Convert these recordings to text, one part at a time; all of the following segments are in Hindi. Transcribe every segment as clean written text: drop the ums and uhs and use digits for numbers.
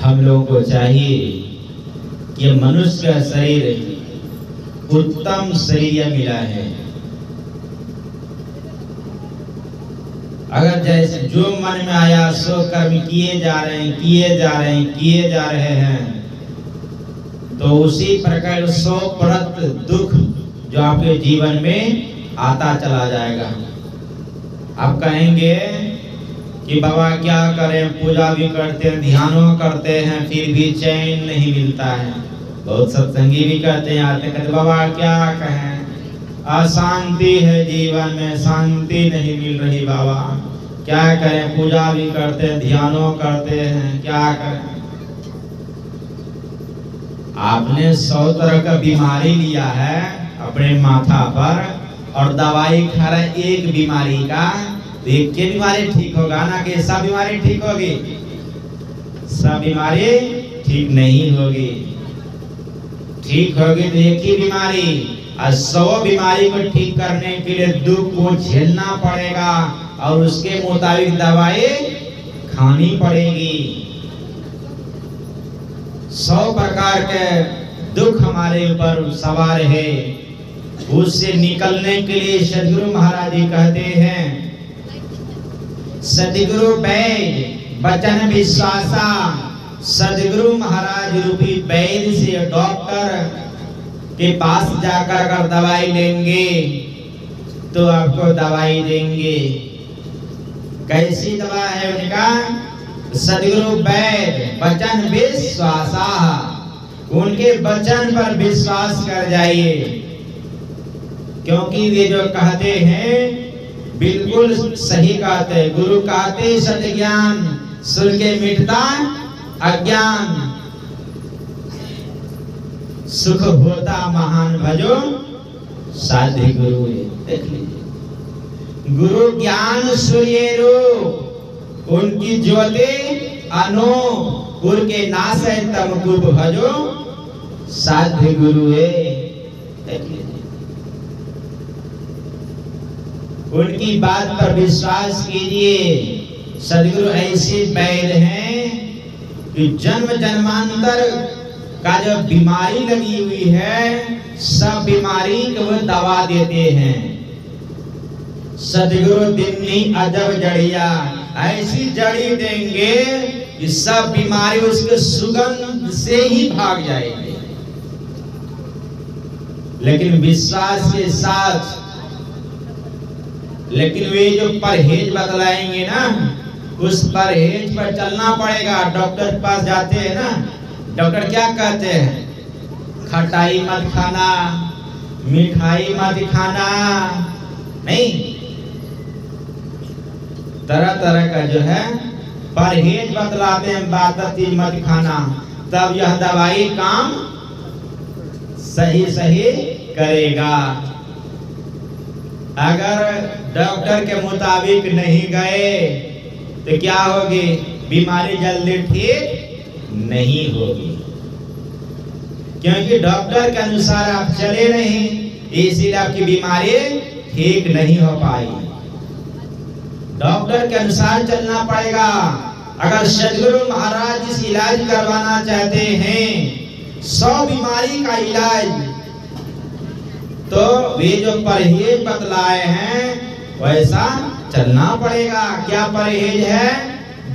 हम लोगों को चाहिए कि मनुष्य का शरीर उत्तम शरीर मिला है। अगर जैसे जो मन में आया सो कर्म किए जा रहे हैं तो उसी प्रकार 100% दुख जो आपके जीवन में आता चला जाएगा। आप कहेंगे कि बाबा क्या करें, पूजा भी करते हैं, ध्यानों करते हैं, फिर भी चैन नहीं मिलता है। बहुत सत्संगी भी कहते हैं, आते कहते बाबा क्या कहें, अशांति है जीवन में, शांति नहीं मिल रही बाबा, क्या करें, पूजा भी करते हैं, ध्यानों करते हैं, क्या करें। आपने 100 तरह का बीमारी लिया है अपने माथा पर और दवाई खा रहे एक बीमारी का, तो एक के बीमारी ठीक होगा ना कि सब बीमारी ठीक होगी? सब बीमारी ठीक नहीं होगी। ठीक होगी तो एक ही बीमारी, और 100 बीमारी को ठीक करने के लिए दुख को झेलना पड़ेगा और उसके मुताबिक दवाई खानी पड़ेगी। 100 प्रकार के दुख हमारे ऊपर सवार है। उससे निकलने के लिए सदगुरु महाराज जी कहते हैं, सदगुरु वैद्य वचन विश्वासा। सदगुरु महाराज रूपी वैद्य से, डॉक्टर के पास जाकर अगर दवाई लेंगे तो आपको दवाई देंगे। कैसी दवा है उनका? सदगुरु वैद्य वचन विश्वासा। उनके वचन पर विश्वास कर जाइए, क्योंकि वे जो कहते हैं बिल्कुल सही कहते हैं। गुरु कहते सत्य ज्ञान, सुन के मिटता अज्ञान, सुख होता महान भजो साध्य गुरु। देख लीजिए, गुरु ज्ञान सूर्य रूप, उनकी ज्योति अनो, उर के नाश है तमकु भजो साध्य गुरु है। देख लीजिए, उनकी बात पर विश्वास कीजिए। सदगुरु ऐसे वैद्य हैं कि जन्म जन्मांतर का जो बीमारी लगी हुई है, सब बीमारी को वो दवा देते हैं। सदगुरु दिन्नी अजब जड़िया, ऐसी जड़ी देंगे कि सब बीमारी उसके सुगंध से ही भाग जाएगी। लेकिन विश्वास के साथ, लेकिन वे जो परहेज बतलाएंगे ना, उस परहेज पर चलना पड़ेगा। डॉक्टर के पास जाते हैं ना, डॉक्टर क्या कहते हैं? खटाई मत खाना, मिठाई मत खाना, नहीं, तरह तरह का जो है परहेज बतलाते हैं, बात मत खाना, तब यह दवाई काम सही सही करेगा। अगर डॉक्टर के मुताबिक नहीं गए तो क्या होगी? बीमारी जल्दी ठीक नहीं होगी, क्योंकि डॉक्टर के अनुसार आप चले नहीं, इसीलिए आपकी बीमारी ठीक नहीं हो पाई। डॉक्टर के अनुसार चलना पड़ेगा। अगर सदगुरु महाराज इस इलाज करवाना चाहते हैं, 100 बीमारी का इलाज, तो वे जो परहेज बतलाए हैं वैसा चलना पड़ेगा। क्या परहेज है?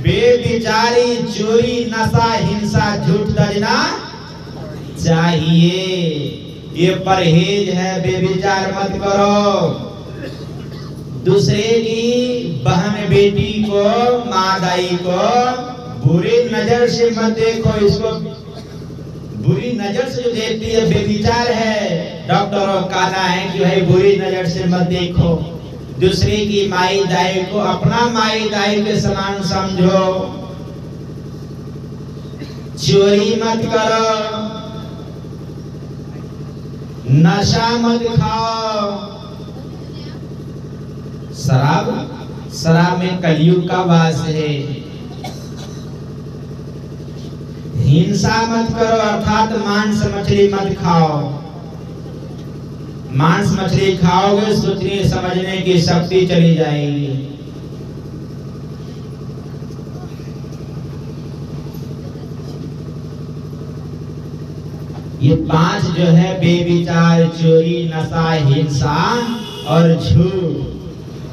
बेविचारी, चोरी, नशा, हिंसा, झूठ दजना चाहिए। ये परहेज है, बेविचार मत करो। दूसरे की बहन बेटी को, माँ दाई को बुरी नजर से मत देखो। इसको बुरी नजर से जो देखती है बेविचार है। डॉक्टरों का कहना है कि भाई बुरी नजर से मत देखो। दूसरे की माई दाई को अपना माई दाई के समान समझो। चोरी मत करो, नशा मत खाओ। शराब में कलयुग का वास है। हिंसा मत करो, अर्थात मांस मछली मत खाओ। मांस मछली खाओगे, सोचने समझने की शक्ति चली जाएगी। ये 5 जो है बेविचार, चोरी, नशा, हिंसा और झूठ,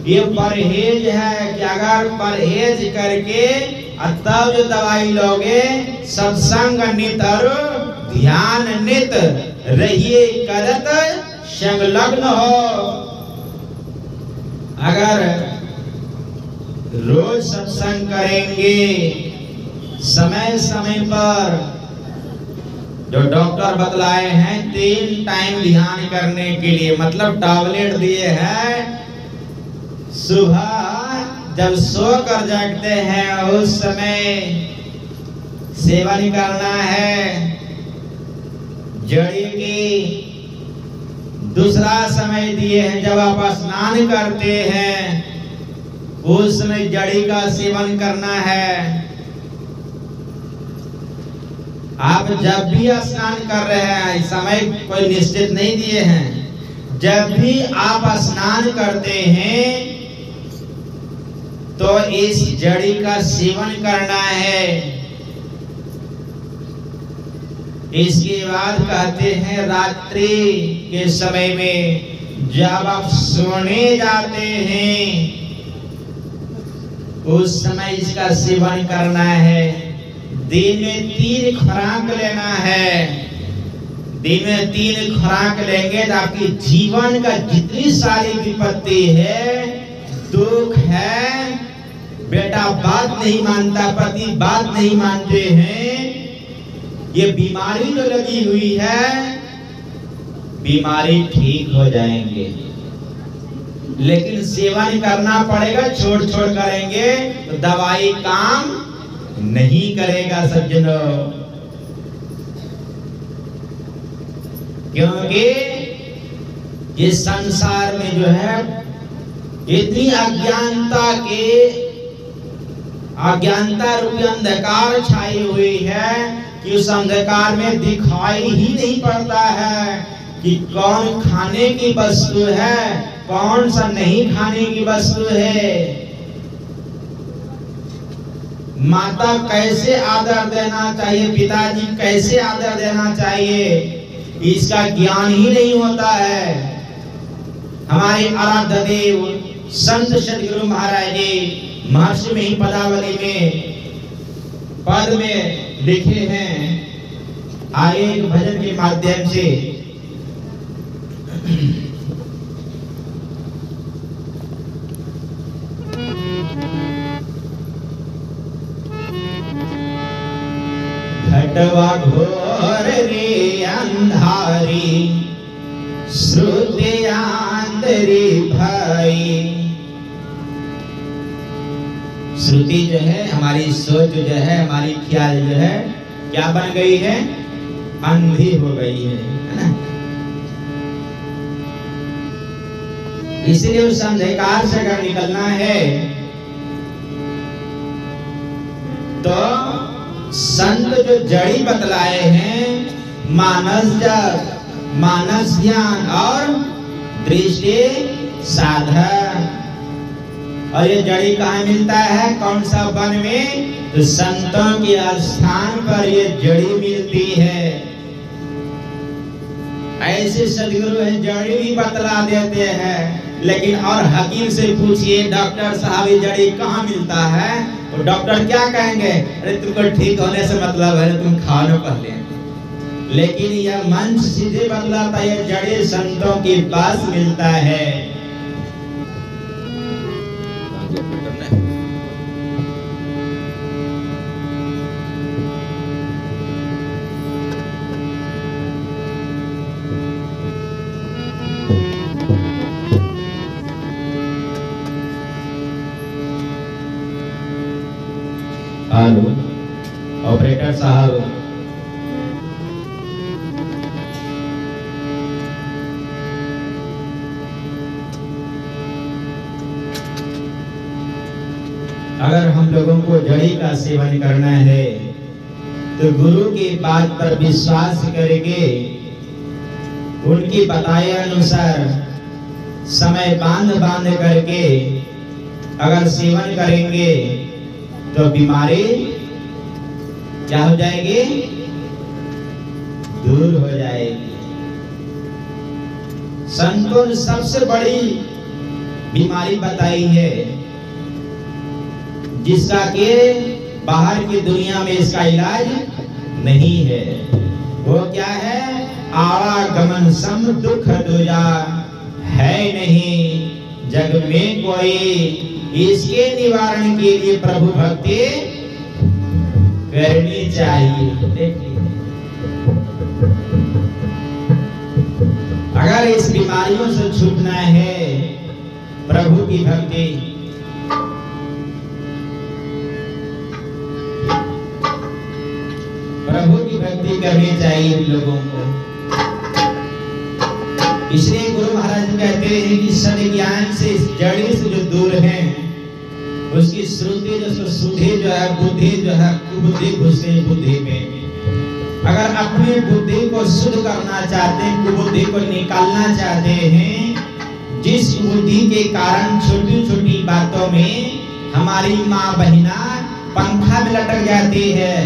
ये परहेज है कि अगर परहेज करके तब जो दवाई लोगे, सत्संग नित और ध्यान नित रहिए करत संलग्न हो। अगर रोज सत्संग करेंगे, समय समय पर जो डॉक्टर बतलाए हैं 3 टाइम ध्यान करने के लिए, मतलब टैबलेट दिए हैं, सुबह जब सो कर जागते हैं उस समय सेवन करना है जड़ी की। दूसरा समय दिए हैं जब आप स्नान करते हैं उस समय जड़ी का सेवन करना है। आप जब भी स्नान कर रहे हैं, समय कोई निश्चित नहीं दिए हैं, जब भी आप स्नान करते हैं तो इस जड़ी का सेवन करना है। इसके बाद कहते हैं रात्रि के समय में जब आप सोने जाते हैं उस समय इसका सेवन करना है। दिन में 3 खुराक लेना है। दिन में 3 खुराक लेंगे तो आपकी जीवन का जितनी सारी विपत्ति है, दुख है, बेटा बात नहीं मानता, पति बात नहीं मानते हैं, ये बीमारी जो लगी हुई है, बीमारी ठीक हो जाएंगे। लेकिन सेवन करना पड़ेगा, छोड़ छोड़ करेंगे तो दवाई काम नहीं करेगा सज्जनों। क्योंकि ये संसार में जो है इतनी अज्ञानता रूपी अंधकार छाई हुई है कि उस अंधकार में दिखाई ही नहीं पड़ता है कि कौन खाने की वस्तु है, कौन सा नहीं खाने की वस्तु है, माता कैसे आदर देना चाहिए, पिताजी कैसे आदर देना चाहिए, इसका ज्ञान ही नहीं होता है। हमारे आराध्य देव संत सदगुरु महाराज जी महर्षि में ही पदावली में पद में लिखे हैं, आए एक भजन के माध्यम से घटवा घोर रे अंधारी, श्रुति आंतरी भाई। श्रुति जो है हमारी सोच जो है, हमारी ख्याल जो है क्या बन गई है, अंधी हो गई है ना। इसलिए उस अंधकार से अगर निकलना है तो संत जो जड़ी बतलाए हैं, मानस जप, मानस ध्यान और दृष्टि साधन। और ये जड़ी कहाँ मिलता है, कौन सा वन में, तो संतों के स्थान पर ये जड़ी मिलती है। ऐसे सदगुरु है जड़ी भी बतला देते हैं, लेकिन और हकीम से पूछिए डॉक्टर साहब ये जड़ी कहाँ मिलता है, तो डॉक्टर क्या कहेंगे, अरे तुमको ठीक होने से मतलब है तुम खाओ ना पहले। लेकिन यह मंच सीधे बतलाता है जड़ी संतों के पास मिलता है। हेलो ऑपरेटर साहब, अगर हम लोगों को जड़ी का सेवन करना है तो गुरु की बात पर विश्वास करेंगे, उनकी बताए अनुसार समय बांध करके अगर सेवन करेंगे तो बीमारी क्या हो जाएगी, दूर हो जाएगी। संतों ने सबसे बड़ी बीमारी बताई है जिसका के बाहर की दुनिया में इसका इलाज नहीं है। वो क्या है? आवागमन सम दुख दूजा है नहीं जग में कोई। इसके निवारण के लिए प्रभु भक्ति करनी चाहिए। अगर इस बीमारियों से छूटना है, प्रभु की भक्ति करनी चाहिए लोगों को। इसलिए गुरु महाराज कहते हैं कि सद्ज्ञान से, जड़ी से जो दूर है उसकी श्रुति जो सुधि जो है, बुद्धि जो है, कुबुद्धि घुसे बुद्धि में। अगर अपनी बुद्धि को शुद्ध करना चाहते हैं, कुबुद्धि को निकालना चाहते हैं, जिस बुद्धि के कारण छोटी छोटी बातों में हमारी माँ बहिना पंखा में लटक जाती है,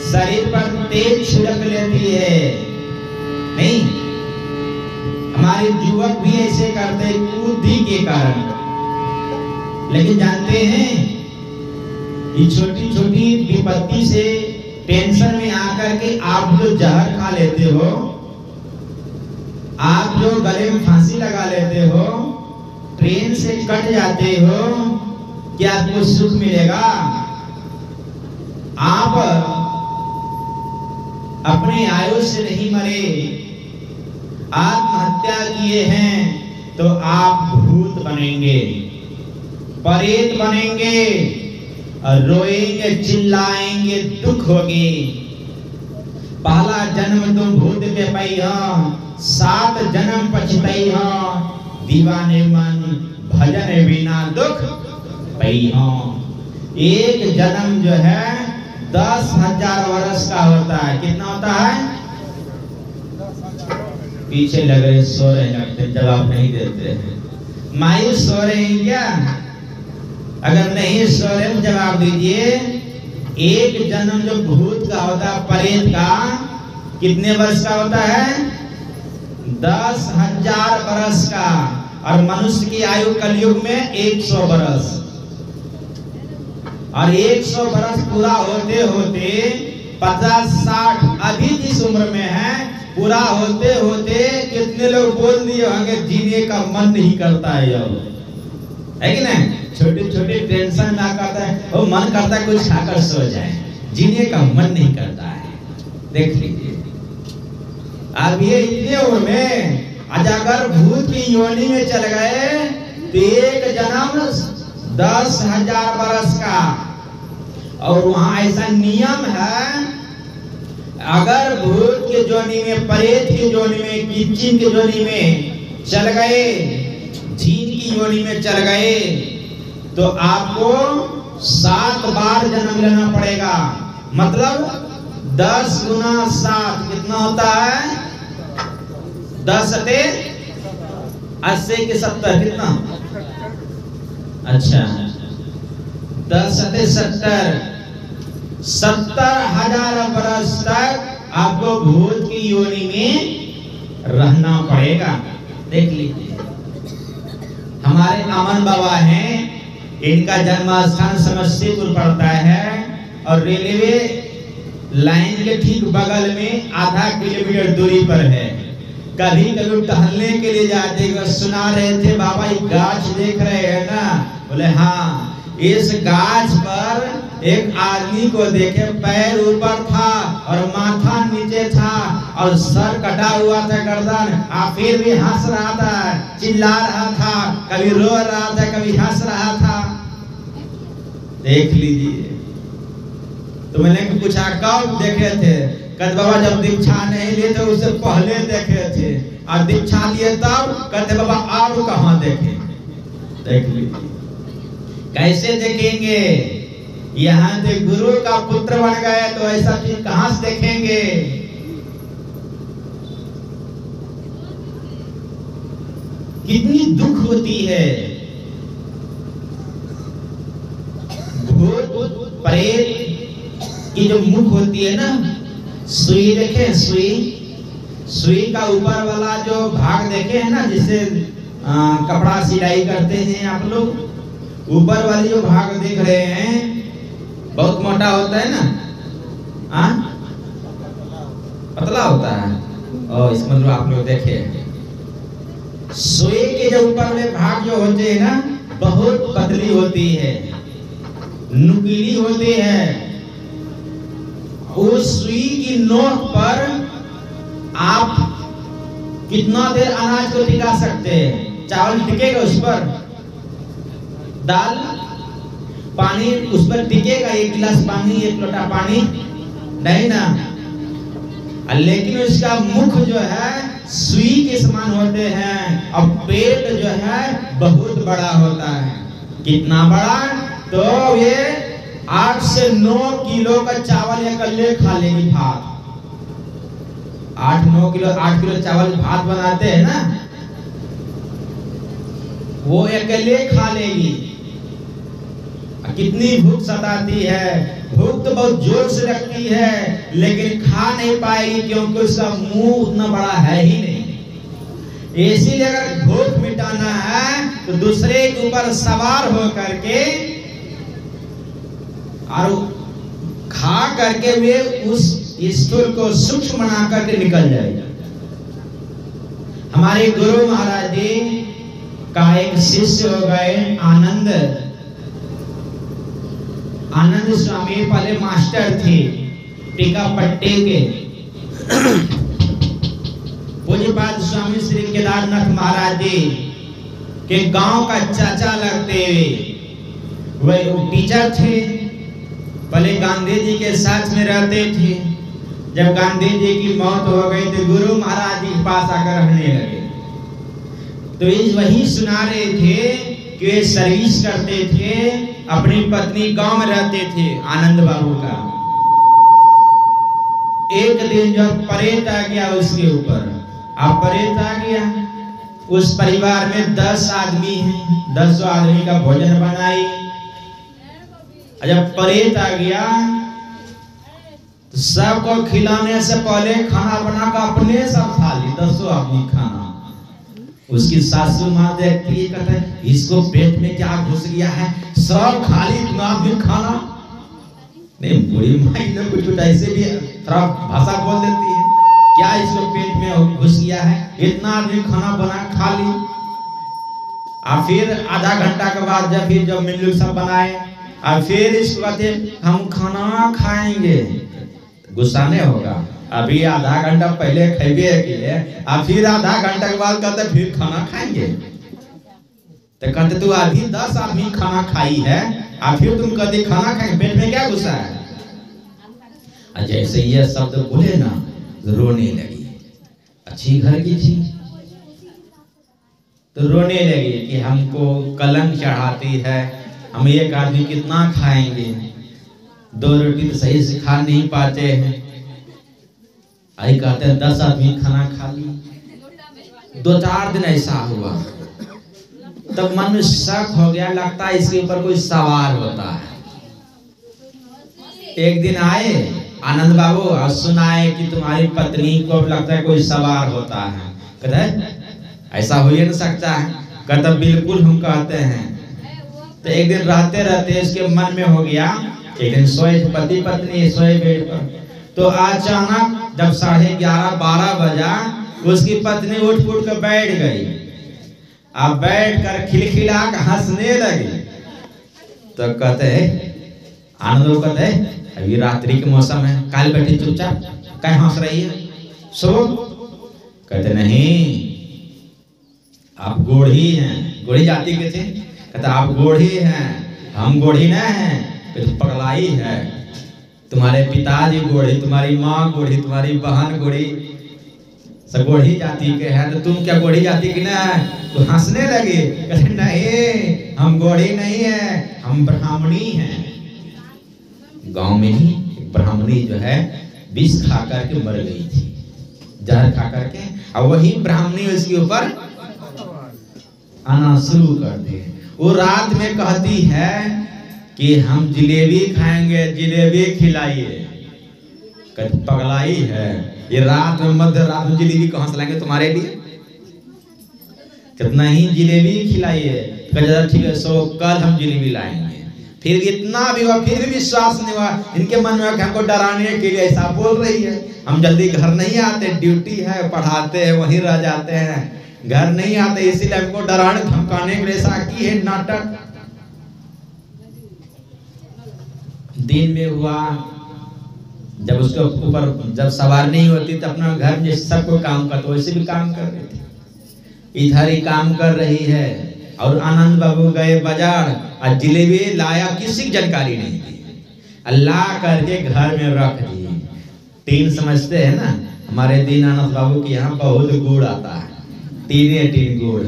शरीर पर तेज छिड़क लेती है, नहीं, हमारे युवक भी ऐसे करते हैं बुद्धि के कारण। लेकिन जानते हैं ये छोटी छोटी विपत्ति से, टेंशन में आकर के आप जो जहर खा लेते हो, आप जो गले में फांसी लगा लेते हो, ट्रेन से कट जाते हो, क्या आपको सुख मिलेगा? आप अपने आयु से नहीं मरे, आत्महत्या किए हैं तो आप भूत बनेंगे, प्रेत बनेंगे, रोएंगे, चिल्लाएंगे, दुख होगी। पहला जन्म तुम भूत के पैया, 7 जन्म पछतैया, दीवाने मन भजन बिना दुख पैया। एक जन्म जो है 10,000 वर्ष का होता है। कितना होता है? पीछे लग रहे, सो रहे, लगते जवाब नहीं देते हैं। मायूस सो रहे हैं क्या? अगर नहीं सो रहे तो जवाब दीजिए। एक जन्म जो भूत का होता है, प्रेत का, कितने वर्ष का होता है? 10,000 वर्ष का। और मनुष्य की आयु कलयुग में 100 वर्ष। और 100 वर्ष पूरा होते होते 50-60, अभी जिस उम्र में है, पूरा होते होते कितने लोग बोल दिए होंगे जीने का मन नहीं करता है अब, है कि नहीं? छोटे छोटे टेंशन ना करता है, वो मन करता है कुछ खाकर सो जाए, जीने का मन नहीं करता है। देख लीजिए अब ये इतने उम्र में अगर भूत की योनि में चल गए तो एक जन्म 10,000 वर्ष का। और वहां ऐसा नियम है, अगर भूत के जोनी में, प्रेत की जोनी में, किच्चिन की जोनी में चल गए, झीन की योनि में चल गए, तो आपको 7 बार जन्म लेना पड़ेगा। मतलब 10 गुना 7 कितना होता है? 10 सते 80 के 70 कितना? अच्छा 10 सते 70, 70,000 वर्ष तक आपको भूत की योनि में रहना पड़ेगा। देख लीजिए हमारे अमन बाबा हैं, इनका जन्मस्थान समस्तीपुर पड़ता है और रेलवे लाइन के ठीक बगल में आधा किलोमीटर दूरी पर है। कभी कभी टहलने के लिए जाते, सुना रहे थे बाबा ये गाछ देख रहे हैं ना? बोले हाँ, इस गाछ पर एक आदमी को देखे, पैर ऊपर था और माथा नीचे था और सर कटा हुआ था, गर्दन, फिर भी हंस रहा था, चिल्ला रहा था, कभी रो रहा था, कभी हंस रहा था। देख लीजिए। तो मैंने पूछा कब देखे थे? कहते बाबा जब दीक्षा नहीं लिए थे उससे पहले देखे थे, और दीक्षा लिए तब। कहते बाबा आप कहाँ देखे? देख लीजिए। कैसे देखेंगे? यहाँ से गुरु का पुत्र बन गए तो ऐसा चीज कहां से देखेंगे? कितनी दुख होती है। प्रेत की जो मुख होती है ना, सुई देखे, सुई सुई का ऊपर वाला जो भाग देखे हैं ना, जिससे कपड़ा सिलाई करते हैं आप लोग, ऊपर वाली जो भाग देख रहे हैं बहुत मोटा होता है ना, पतला होता है। और इसमें मतलब आप लोग देखे सुई के जो ऊपर वाले भाग जो होते हैं ना, बहुत पतली होती है, नुकीली होती है। उस सुई की नोक पर आप कितना देर अनाज को टिका सकते हैं? चावल टिकेगा उस पर, दाल पानी उस पर टिकेगा? एक गिलास पानी, एक लोटा पानी नहीं ना। लेकिन उसका मुख जो है सुई के समान होते हैं और पेट जो है बहुत बड़ा होता है। कितना बड़ा? तो ये 8 से 9 किलो का चावल अकेले खा लेगी। भात 8 किलो चावल भात बनाते हैं ना, वो अकेले खा लेगी। कितनी भूख सताती है, भूख तो बहुत जोर से लगती है, लेकिन खा नहीं पाएगी क्योंकि उसका मुंह उतना बड़ा है ही नहीं। इसीलिए अगर भूख मिटाना है तो दूसरे के ऊपर सवार हो करके और खा करके वे उस स्थूल को सूक्ष्म बना करके निकल जाएगा। हमारे गुरु महाराज जी का एक शिष्य हो गए आनंद स्वामी, पहले मास्टर थे टीका पट्टे के। पूज्यपाद स्वामी श्री केदारनाथ महाराज जी के गांव का चाचा लगते हुए वो टीचर थे। पहले गांधी जी के साथ में रहते थे। जब गांधी जी की मौत हो गई तो गुरु महाराज जी के पास आकर रहने लगे। तो वही सुना रहे थे कि वे सर्विस करते थे, अपनी पत्नी गांव में रहते थे आनंद बाबू का। एक दिन जब परेत आ गया उसके ऊपर, अब परेत आ गया, उस परिवार में 10 आदमी हैं, 10 आदमी का भोजन बनाई। जब परेत आ गया तो सबको खिलाने से पहले खाना बनाकर अपने सब खा ली, 10 आदमी खाना। उसकी सासू माँ देखती है, कहते हैं इसको पेट में क्या घुस गया है, सब खाली इतना आदमी खाना। नहीं, बूढ़ी माई ने कुछ ऐसे भी थोड़ा भाषा बोल देती है, क्या इसको पेट में घुस गया है, इतना आदमी खाना बना खा ली। और फिर आधा घंटा के बाद जब मिल सब बनाए और फिर इसको कहते हम खाना खाएंगे, गुस्सा नहीं होगा? अभी आधा घंटा पहले खेबे किए और फिर आधा घंटा के बाद कहते फिर खाना खाएंगे। तो कहते तू अभी 10 आदमी खाना खाई है और फिर तुम कहते खाना खाएंगे, पेट में क्या घुसा है? जैसे ये शब्द बोले ना रोने लगी। अच्छी घर की थी तो रोने लगी कि हमको कलंक चढ़ाती है, हम एक आदमी कितना खाएंगे, 2 रोटी तो सही से खा नहीं पाते हैं। आई कहते हैं 10 आदमी खाना खा ली। 2-4 दिन ऐसा हुआ, तब मन में शक हो गया, लगता है इसके ऊपर कोई सवार होता है। एक दिन आए आनंद बाबू और सुनाए कि तुम्हारी पत्नी को लगता है कोई सवार होता है। कहते हैं ऐसा हो ही नहीं सकता है। कहता बिल्कुल हम कहते हैं। तो एक दिन रहते रहते इसके मन में हो गया, एक दिन सोए पति पत्नी सोए बेड पर, तो अचानक जब 11:30-12 बजा उसकी पत्नी उठ कर बैठ गई। अब बैठ कर खिलखिला कर हंसने लगी। तो कहते आनंद कहते अभी रात्रि के मौसम है, काल बैठी चुपचाप, क्या हंस रही है, सो। कहते नहीं आप गोढ़ी हैं, गोढ़ी जाति के थे। कहते आप गोढ़ी हैं, हम गोढ़ी नहीं हैं। कहते पगलाई है, तुम्हारे पिताजी गोढ़ी, तुम्हारी माँ गोढ़ी, तुम्हारी बहन गोढ़ी, सब गोढ़ी जाति के हैं, तो तुम क्या गोढ़ी जाति की ना है? तो हंसने लगे। कहते नहीं हम गोढ़ी नहीं है, हम ब्राह्मणी हैं। गांव में ही एक ब्राह्मणी जो है विष खा करके मर गई थी, जहर खा करके, और वही ब्राह्मणी उसके ऊपर आना शुरू कर दी। वो रात में कहती है कि हम जलेबी खाएंगे, जलेबी खिलाइए। कहते पगलाई है, ये रात में मध्य रात में जलेबी कहाँ से लाएंगे तुम्हारे लिए? कितना ही जलेबी खिलाइए, कहते ठीक है सो कल हम जलेबी लाएंगे। फिर इतना भी हुआ, फिर भी विश्वास नहीं हुआ। इनके मन में हमको डराने के लिए ऐसा बोल रही है। हम जल्दी घर नहीं आते, ड्यूटी है, पढ़ाते हैं, वहीं रह जाते हैं, घर नहीं आते, इसीलिए हमको डराने धमकाने के लिए ऐसा की है नाटक। दिन में हुआ, जब उसके ऊपर जब सवार नहीं होती तो अपना घर में सबको काम करते, वैसे भी काम कर रहे थे, इधर ही काम कर रही है। और आनंद बाबू गए बाजार और जलेबी लाया, किसी की जानकारी नहीं थी, अल्लाह करके घर में रख दी। टीन समझते हैं ना, हमारे दीनानाथ बाबू के यहाँ बहुत गुड़ आता है, टीन गुड़।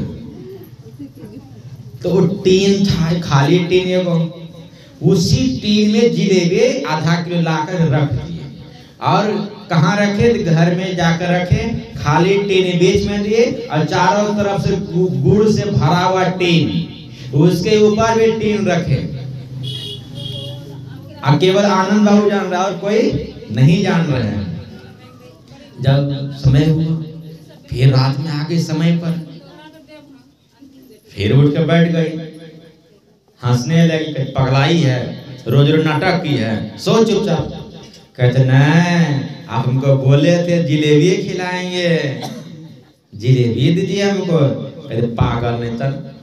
तो वो टीन था, खाली टीन एगो, उसी टीन में जलेबी आधा किलो लाकर रख दिए। और कहाँ रखे? घर में जाकर रखे, खाली टीन बीच में दिए और चारों तरफ से गुड़ से भरा हुआ टीन, उसके ऊपर भी टीन रखे। अब केवल आनंद बाबू जान रहा और कोई नहीं जान रहे हैं। जब समय हुआ, फिर रात में आ गई समय पर, फिर उठ के बैठ गई, हंसने लगी, पगलाई है, रोज रोज नाटक की है, सो चुपचाप। कहते नहीं, आप हमको बोले थे जलेबी खिलाएंगे, जलेबी दीजिए हमको। कहते पागल नहीं, तर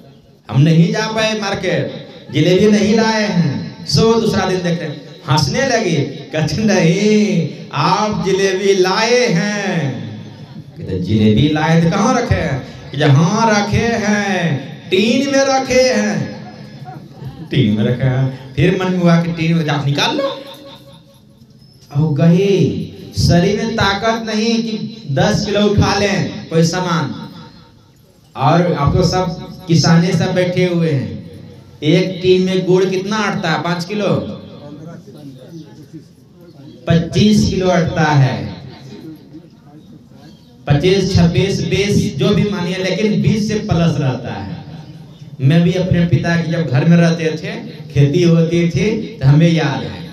हम नहीं जा पाए मार्केट, जलेबी नहीं लाए हैं, सो दूसरा दिन देखते। हंसने लगी, कहते नहीं आप जलेबी लाए हैं। कहते जलेबी लाए थे, कहाँ रखे हैं? जहाँ रखे हैं टीन में रखे हैं, टीन में रखे हैं। फिर मन में हुआ कि टीन में आप निकाल लो। और गए, शरीर में ताकत नहीं कि 10 किलो उठा लें कोई सामान। और आपको सब किसाने सब बैठे हुए हैं, एक टीन में गुड़ कितना अटता है? 5 किलो, 25 किलो अटता है, 25, 26, 20 जो भी मानिए, लेकिन 20 से प्लस रहता है। मैं भी अपने पिता की जब घर में रहते थे, खेती होती थी, तो हमें याद है।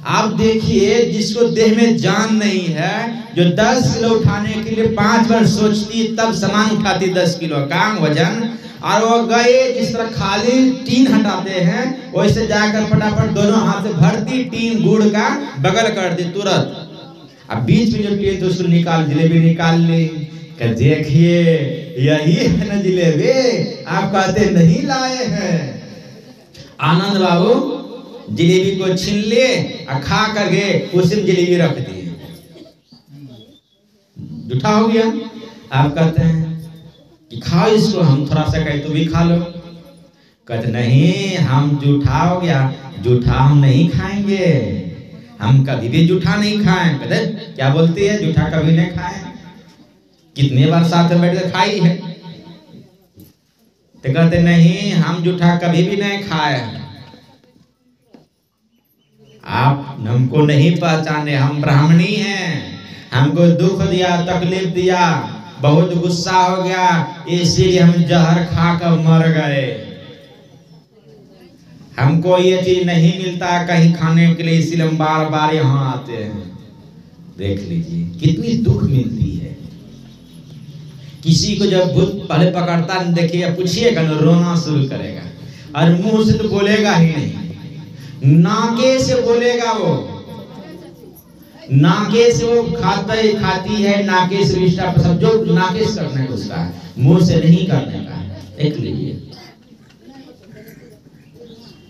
आप देखिए, जिसको देह में जान नहीं है, जो 10 किलो उठाने के लिए 5 बार सोचती तब सामान उठाती 10 किलो का वजन। और वो गए, जिस तरह खाली टीन हटाते हैं वैसे जाकर फटाफट दोनों हाथ से भरती टीन गुड़ का, बगल कर दी तुरंत। अब बीच में जो टीन, तो उसको निकाल, जलेबी निकाल ली। देखिए यही है ना जलेबी, आप कहते नहीं लाए हैं। आनंद बाबू जलेबी को छीन ले और खा करके उसी में जलेबी रख दिए, जूठा हो गया। आप कहते हैं कि खाओ इसको, हम थोड़ा सा कहे तो भी खा लो। कहते नहीं, हम जूठा हो गया, जूठा हम नहीं खाएंगे, हम कभी भी जूठा नहीं खाएं। कहते क्या बोलती है, जूठा कभी नहीं खाएं, कितने बार साथ में बैठ कर खाई है। तो कहते नहीं, हम जूठा कभी भी नहीं खाए, आप हमको नहीं पहचाने, हम ब्राह्मणी हैं, हमको दुख दिया, तकलीफ दिया, बहुत गुस्सा हो गया, इसीलिए हम जहर खाकर मर गए। हमको ये चीज नहीं मिलता कहीं खाने के लिए, इसीलिए हम बार बार यहाँ आते हैं। देख लीजिए कितनी दुख मिलती है। किसी को जब भूत पहले पकड़ता देखिए, पूछिएगा ना, रोना शुरू करेगा, और मुंह से तो बोलेगा ही नहीं, नाके से बोलेगा। वो नाके से वो खाती है, नाके से रिश्ता सब जो नाके से करने को उसका है, मुंह से नहीं करने का है। देख लीजिए,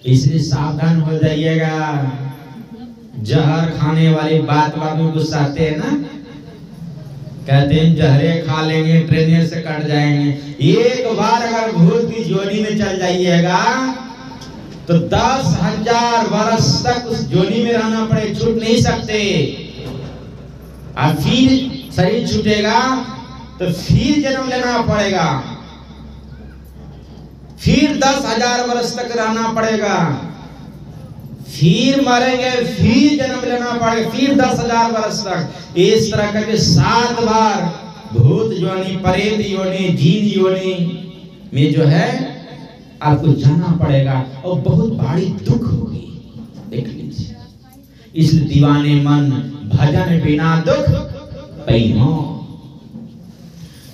इसलिए सावधान हो जाइएगा। जहर खाने वाली बात में गुस्साते हैं ना, कहते हैं जहरे खा लेंगे ट्रेन से कट जाएंगे। एक बार अगर भूत की जोनी में चल जाइएगा तो 10,000 वर्ष तक उस जोनी में रहना पड़े, छूट नहीं सकते। और फिर शरीर छूटेगा तो फिर जन्म लेना पड़ेगा, फिर 10,000 वर्ष तक रहना पड़ेगा, फिर मरेंगे, फिर जन्म लेना पड़ेगा, फिर 10,000 वर्ष तक। इस तरह करके 7 बार भूत योनि, प्रेत योनि, जीन योनि में जो है आपको जाना पड़ेगा, और बहुत भारी दुख होगी। देख लीजिए, इस दीवाने मन भजन बिना दुख पैनो,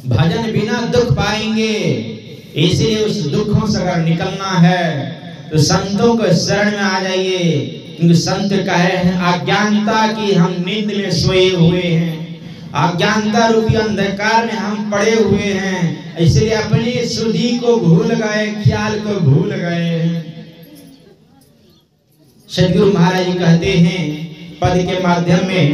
भजन बिना दुख पाएंगे। इसलिए उस दुखों से अगर निकलना है तो संतों के शरण में आ जाइए, क्योंकि संत कहे हैं अज्ञानता की हम नींद में सोए हुए हैं, अज्ञानता रूपी अंधकार में हम पड़े हुए हैं, इसलिए अपनी सुधि को भूल गए, ख्याल को भूल गए हैं। सदगुरु महाराज जी कहते हैं पद के माध्यम में,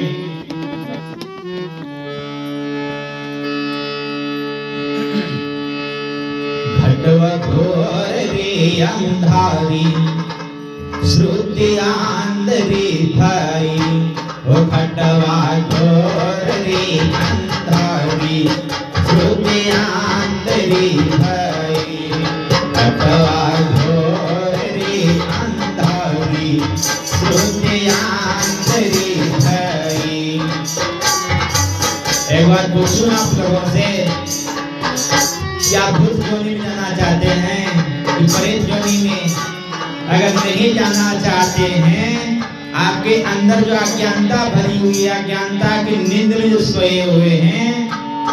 घटवा घोर रे अंधारी श्रुति आंधरी भाई, ओ घटवा घोर रे अंधारी श्रुति आंधरी भाई, घटवा घोर रे अंधारी श्रुति आंधरी भाई। एक बार पूछूं आप लोगों से, क्या भूत जोनी में जाना चाहते हैं कि प्रेत जोनी में? अगर नहीं जाना चाहते हैं, आपके अंदर जो अज्ञानता भरी हुई है, अज्ञानता की नींद में जो सोए हुए हैं,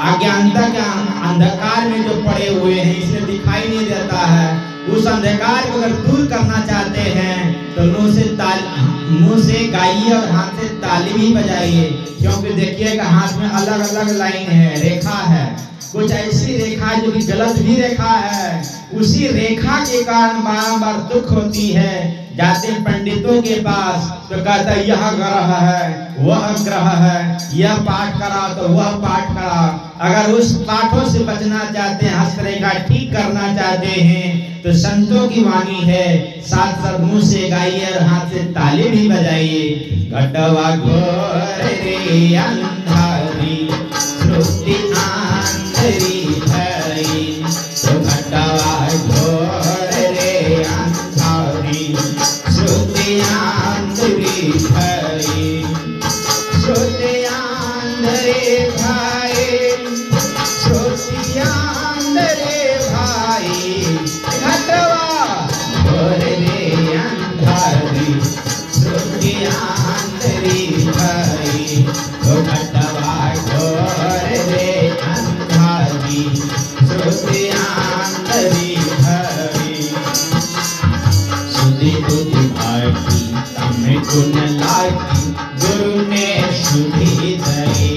अज्ञानता के अंधकार में जो पड़े हुए हैं, इसलिए दिखाई नहीं देता है, उस अंधकार को अगर दूर करना चाहते हैं तो मुंह से गाइए और हाथ से ताली भी बजाइए। क्योंकि देखिएगा हाथ में अलग अलग लाइन है, रेखा है, कुछ ऐसी रेखा जो कि गलत भी रेखा है, उसी रेखा के कारण बार-बार दुख होती है। जाते पंडितों के पास तो कहता है यह ग्रह है, वह ग्रह है, यह पाठ करा तो वह पाठ करा। अगर उस पाठों से बचना चाहते हैं, हस्तरेखा ठीक करना चाहते हैं, तो संतों की वाणी है, साथ साथ मुंह से गाइए और हाथ से ताली भी बजाइए। घटवा घोर रे अंधारी श्रुति आंधरी भाई, तो घटवा घोर रे अंधारी श्रुति आंधरी भाई, श्रुति आंधरी भाई, श्रुति आंधरी भाई, घटवा घोर रे अंधारी श्रुति आंधरी भाई, तो घटवा घोर रे अंधारी श्रुति आंधरी भाई। सुधि बुद्धि भागी तमें गुण लागी, गुरु ने सुधि दई,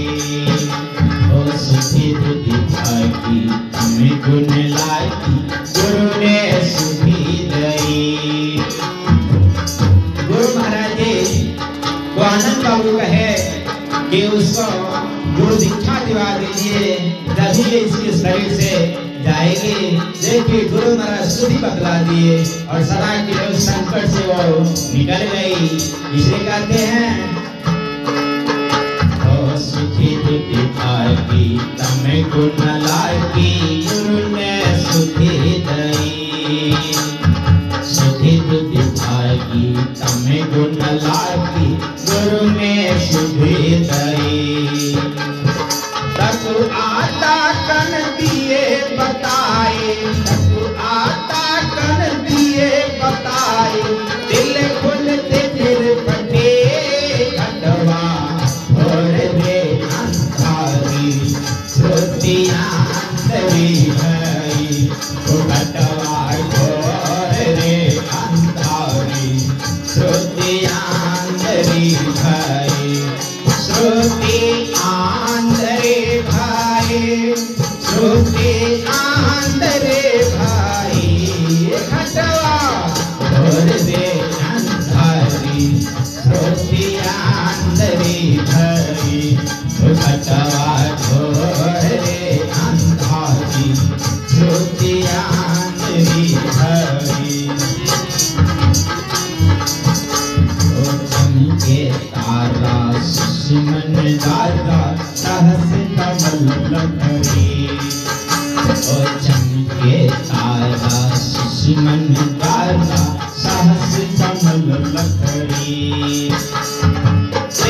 ओ सुधि बुद्धि भागी तमें गुण लागी, गुरु ने सुधि दई। गुरु महाराज जी को आनंद बाबू कहे कि उसको गुरु दीक्षा दिवा दीजिए, तभी इसके शरीर से जाएगी। देखिए गुरु महाराज सुधि बतला दिए और सदा के लिए उस संकट से वो निकल गई। इसलिए कहते हैं ओ सुधि बुद्धि भागी तमें गुण लागी, गुरु ने सुधि दई, सुधि बुद्धि भागी तमें गुण लागी, गुरु ने सुधि दई। तक आता कन दिए बताए, तक आता कन दिए बताए, दिल खुलते फिर फटे, घटवा घोर रे अंधारी श्रुति आंधरी भाई, घटवा घोर रे अंधारी श्रुति आंधरी भाई, श्रुति आंधरी भाई, श्रुति आंधरी भाई, घटवा घोर रे अंधारी श्रुति आंधरी भाई, घटवा घोर रे अंधारी श्रुति आंधरी भाई। ओ चमके तारा सुमन दादा सहस कमल लखरी, ओ चमके तारा सुमन दादा सहस कमल लखरी।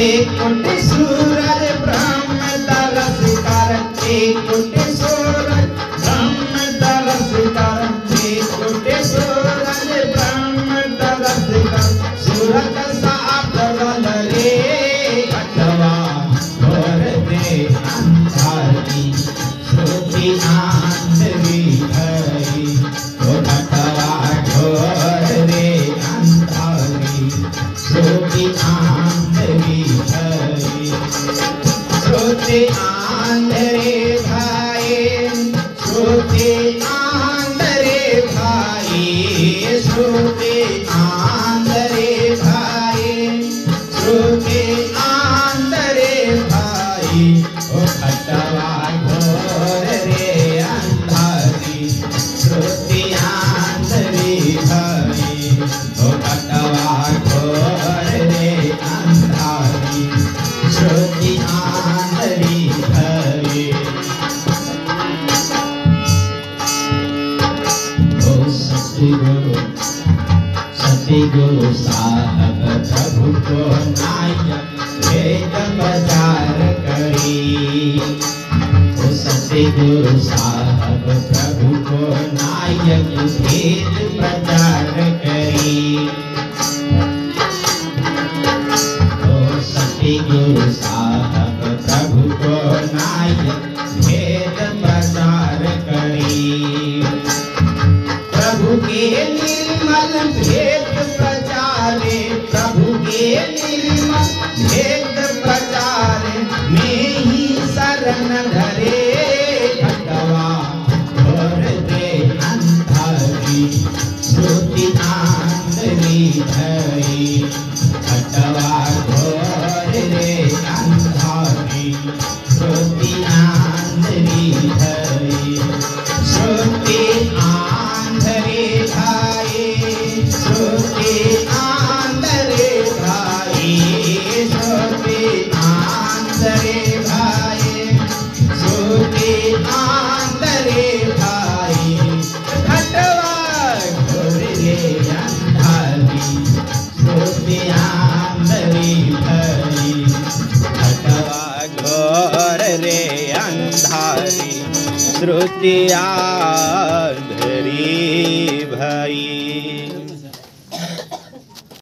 एक कोटि सूरज ब्रह्म तरस कर, एक कोटि सूरज ब्रह्म तरस कर, एक कोटि सूरज ब्रह्म तरस कर, सूरत सात गल रे श्रुति आंधरे भाई, श्रुति आंधरे भाई, श्रुति आंधरे भाई, श्रुति आंधरे भाई, ओ खटवा घोर रे अंधारी, श्रुति आंधरे भाई, ओ खटवा घोर रे अंधारी, श्रुति आंधरी भाई। ओ सतगुरु साहब प्रभु को नायक वेद प्रचार करी, ओ सतगुरु साहब प्रभु को नायक वेद प्रचार करी, ओ सतगुरु साहब प्रभु को नायक वेद प्रचार करी। प्रभु के निर्मल भेद प्रचारे, प्रभु के निर्मल भेद प्रचारे, में ही शरण धरे खटवा घोर रे अंधारी, श्रुति आंधरी भई, खटवा घोर रे अंधारी, श्रुति आंधरी भई, श्रुति आंधरे भाई, श्रुति आंधरे भाई, श्रुति आंधरे भाई, श्रुति आंधरे भाई, खटवा घोर रे अंधारी, श्रुति आंधरी भाई, खटवा घोर रे अंधारी, श्रुति आंधरी भाई।